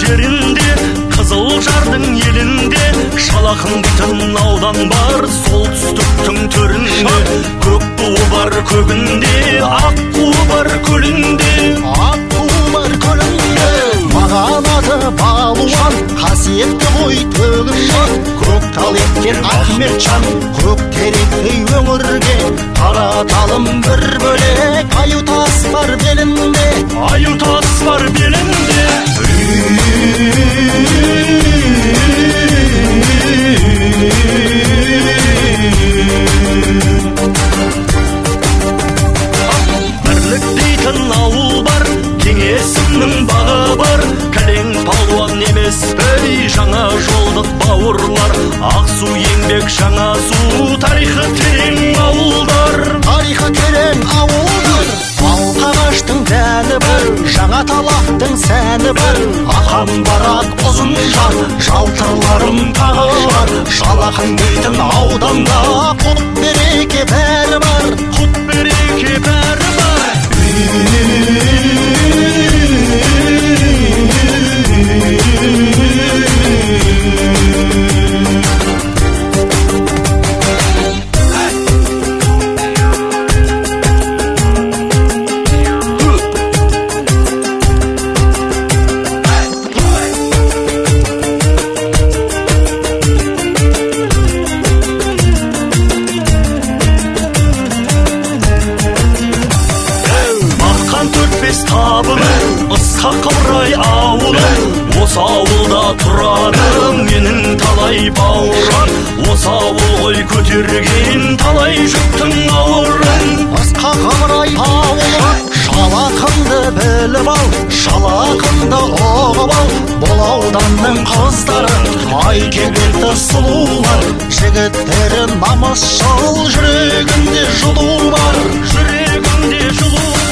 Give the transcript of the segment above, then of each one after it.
жерінде, Қызылжардың елінде, Шалақын дейтін аудан бар, солтүстіктің төрінде. Көк туы бар көгінде, ақ туы бар көлінде. Ақ туы бар көлінде, маған аты балуан, қасиетті ғой төгінжан. Көк тал еткен Ахметжан, көк теректей өңірге тараталым бір бөлек. Аю тас бар белінде, Аю тас бар белінде. Бірлік дейтін ауыл бар, кеңесімнің бағы бар. Кәлең палуан емес пей, жаңа жолдық бауырлар. Ақсу еңбек жаңа су, тарихы терең ауылдар. Тарихы терең ауылдар. Балқағаштың дәні бір, жаңа талаптың сәні бір. Ақан барақ ұзын жан, жалтырларым тағы бар. Шалақын дейтін ауданда құт береке бәрі бар. Құт береке бәрі бар. Ысқақ ұрай ауылым, осы ауылда тұрады менің талай бауырым. Осы ауыл ғой көтерген талай жүктің ауырын. Ысқақ ұрай ауылым, шалақынды біліп ал, шалақынды оғып ал. Бұл ауданның қыздарын ай кебекті сұлулар, жігіттері намысшыл, жүрегінде жылу бар. Жүрегінде жылу бар.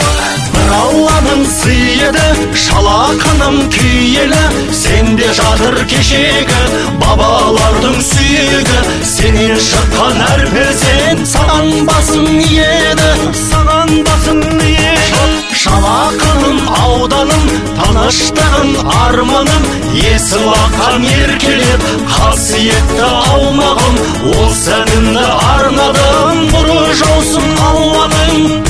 Алланың сыйыды, шалақыным күйелі. Сенде жатыр кешегі, бабалардың сүйегі. Сенен шыққан әр перзент саған басын иеді. Саған басын иеді. Шалақыным ауданым, таныштығын арманым. Есіл аққан еркелеп, қасиетті аумағым. Ол сәнімді арнадым, нұры жаусын Алланың.